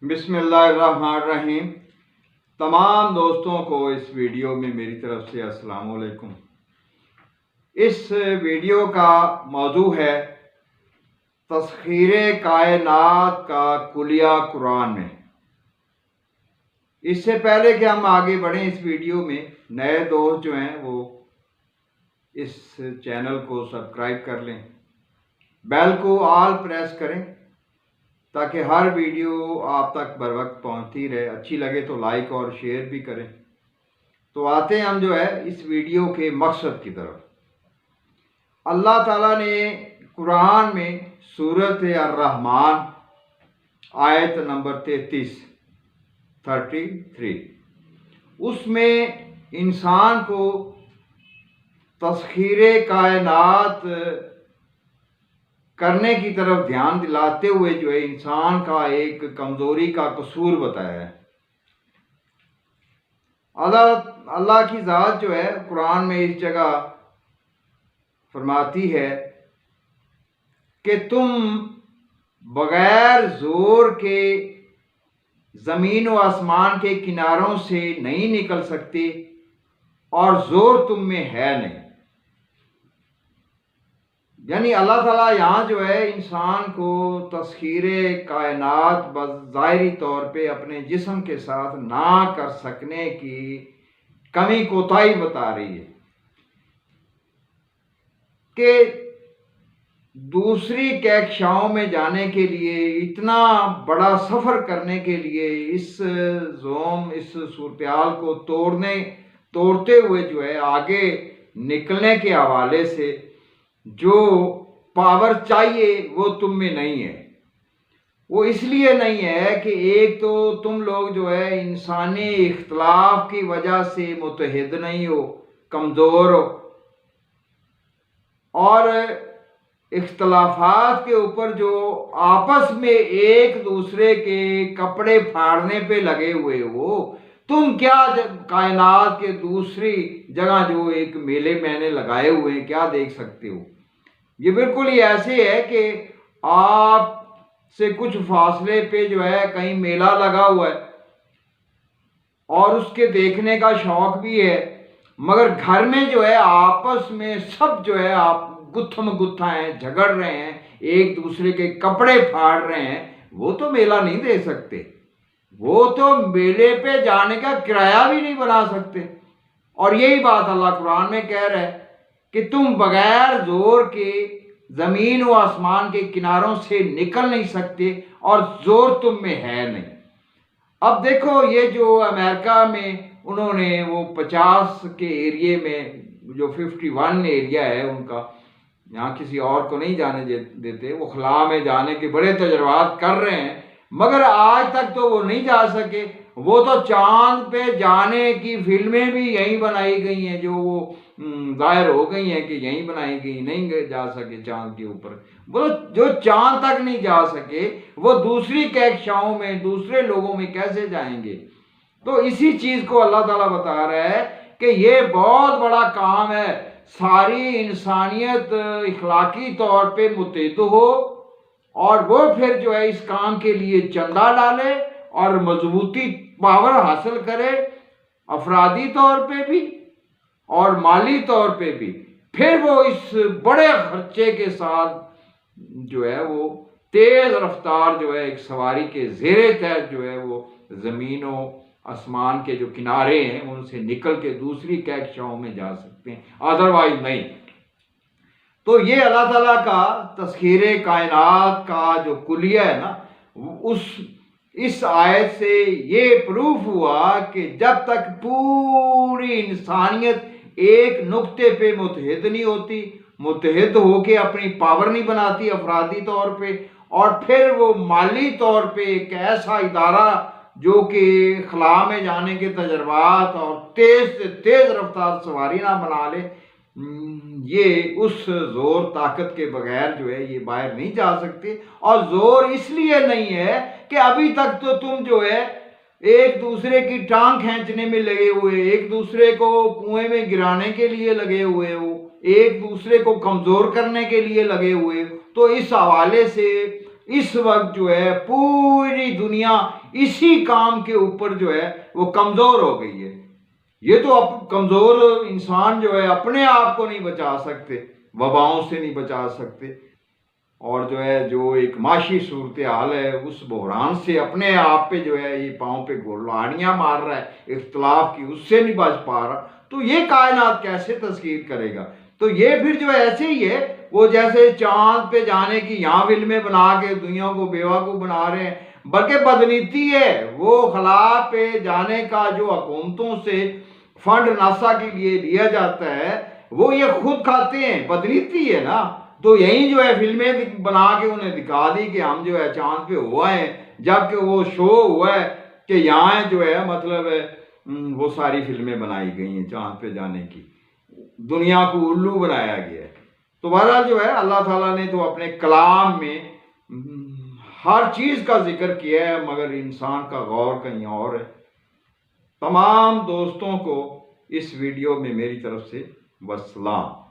بسم اللہ الرحمن الرحیم۔ تمام دوستوں کو اس ویڈیو میں میری طرف سے السلام علیکم۔ اس ویڈیو کا موضوع ہے تسخیر کائنات کا کلیہ قرآن میں۔ اس سے پہلے کہ ہم آگے بڑھیں اس ویڈیو میں، نئے دوست جو ہیں وہ اس چینل کو سبسکرائب کر لیں، بیل کو آل پریس کریں تاکہ ہر ویڈیو آپ تک بر وقت پہنچتی رہے۔ اچھی لگے تو لائک اور شیئر بھی کریں۔ تو آتے ہیں ہم جو ہے اس ویڈیو کے مقصد کی طرف۔ اللہ تعالیٰ نے قرآن میں سورۃ الرحمن آیت نمبر 33 اس میں انسان کو تسخیر کائنات کرنے کی طرف دھیان دلاتے ہوئے جو ہے انسان کا ایک کمزوری کا قصور بتایا ہے۔ اللہ کی ذات جو ہے قرآن میں اس جگہ فرماتی ہے کہ تم بغیر زور کے زمین و آسمان کے کناروں سے نہیں نکل سکتے اور زور تم میں ہے نہیں۔ یعنی اللہ تعالیٰ یہاں جو ہے انسان کو تسخیر کائنات بظاہری طور پہ اپنے جسم کے ساتھ نہ کر سکنے کی کمی کوتاہی بتا رہی ہے کہ دوسری کہکشاؤں میں جانے کے لیے، اتنا بڑا سفر کرنے کے لیے، اس صورتحال کو توڑتے ہوئے جو ہے آگے نکلنے کے حوالے سے جو پاور چاہیے وہ تم میں نہیں ہے۔ وہ اس لیے نہیں ہے کہ ایک تو تم لوگ جو ہے انسانی اختلاف کی وجہ سے متحد نہیں ہو، کمزور ہو، اور اختلافات کے اوپر جو آپس میں ایک دوسرے کے کپڑے پھاڑنے پہ لگے ہوئے ہو۔ تم کیا کائنات کے دوسری جگہ جو ایک میلے میں نے لگائے ہوئے ہیں کیا دیکھ سکتے ہو؟ یہ بالکل ہی ایسے ہے کہ آپ سے کچھ فاصلے پہ جو ہے کہیں میلہ لگا ہوا ہے اور اس کے دیکھنے کا شوق بھی ہے، مگر گھر میں جو ہے آپس میں سب جو ہے آپ گتھم گتھا ہیں، جھگڑ رہے ہیں، ایک دوسرے کے کپڑے پھاڑ رہے ہیں، وہ تو میلہ نہیں دے سکتے، وہ تو میلے پہ جانے کا کرایہ بھی نہیں بنا سکتے۔ اور یہی بات اللہ قرآن میں کہہ رہا ہے کہ تم بغیر زور کے زمین و آسمان کے کناروں سے نکل نہیں سکتے اور زور تم میں ہے نہیں۔ اب دیکھو یہ جو امریکہ میں انہوں نے وہ 50 کے ایریے میں جو 51 ایریا ہے ان کا، یہاں کسی اور کو نہیں جانے دیتے، وہ خلا میں جانے کے بڑے تجربات کر رہے ہیں، مگر آج تک تو وہ نہیں جا سکے۔ وہ تو چاند پہ جانے کی فلمیں بھی یہیں بنائی گئی ہیں، جو وہ ظاہر ہو گئی ہیں کہ یہیں بنائی گئی، نہیں جا سکے چاند کے اوپر۔ وہ جو چاند تک نہیں جا سکے وہ دوسری کہکشاؤں میں دوسرے لوگوں میں کیسے جائیں گے؟ تو اسی چیز کو اللہ تعالیٰ بتا رہا ہے کہ یہ بہت بڑا کام ہے، ساری انسانیت اخلاقی طور پہ متحد ہو اور وہ پھر جو ہے اس کام کے لیے چندہ ڈالے اور مضبوطی پاور حاصل کرے، افرادی طور پہ بھی اور مالی طور پہ بھی، پھر وہ اس بڑے خرچے کے ساتھ جو ہے وہ تیز رفتار جو ہے ایک سواری کے زیر تحت جو ہے وہ زمین و آسمان کے جو کنارے ہیں ان سے نکل کے دوسری کہکشاؤں میں جا سکتے ہیں، ادروائز نہیں۔ تو یہ اللہ تعالیٰ کا تسخیر کائنات کا جو کلیہ ہے نا، اس آیت سے یہ پروف ہوا کہ جب تک پوری انسانیت ایک نقطے پہ متحد نہیں ہوتی، متحد ہو کے اپنی پاور نہیں بناتی افرادی طور پہ، اور پھر وہ مالی طور پہ ایک ایسا ادارہ جو کہ خلا میں جانے کے تجربات اور تیز سے تیز رفتار سواری نہ بنا لے، یہ اس زور طاقت کے بغیر جو ہے یہ باہر نہیں جا سکتے۔ اور زور اس لیے نہیں ہے کہ ابھی تک تو تم جو ہے ایک دوسرے کی ٹانگ کھینچنے میں لگے ہوئے، ایک دوسرے کو کنویں میں گرانے کے لیے لگے ہوئے ہو، ایک دوسرے کو کمزور کرنے کے لیے لگے ہوئے ہو۔ تو اس حوالے سے اس وقت جو ہے پوری دنیا اسی کام کے اوپر جو ہے وہ کمزور ہو گئی ہے۔ یہ تو اب کمزور انسان جو ہے اپنے آپ کو نہیں بچا سکتے، وباؤں سے نہیں بچا سکتے، اور جو ہے جو ایک معاشی صورتحال ہے اس بحران سے اپنے آپ پہ جو ہے یہ پاؤں پہ گولاڑیاں مار رہا ہے اختلاف کی، اس سے نہیں بچ پا رہا، تو یہ کائنات کیسے تسخیر کرے گا؟ تو یہ پھر جو ایسے ہی ہے، وہ جیسے چاند پہ جانے کی یہاں فلمیں بنا کے دنیا کو بیوقوف بنا رہے ہیں، بلکہ بدنیتی ہے وہ خلا پہ جانے کا جو حکومتوں سے فنڈ ناسا کے لیے لیا جاتا ہے وہ یہ خود کھاتے ہیں، بدنیتی ہے نا۔ تو یہی جو ہے فلمیں بنا کے انہیں دکھا دی کہ ہم جو ہے چاند پہ ہوا ہے، جبکہ وہ شو ہوا ہے کہ یہاں جو ہے مطلب ہے وہ ساری فلمیں بنائی گئی ہیں چاند پہ جانے کی، دنیا کو الو بنایا گیا ہے۔ تو بہرحال جو ہے اللہ تعالیٰ نے تو اپنے کلام میں ہر چیز کا ذکر کیا ہے، مگر انسان کا غور کہیں اور ہے۔ تمام دوستوں کو اس ویڈیو میں میری طرف سے والسلام۔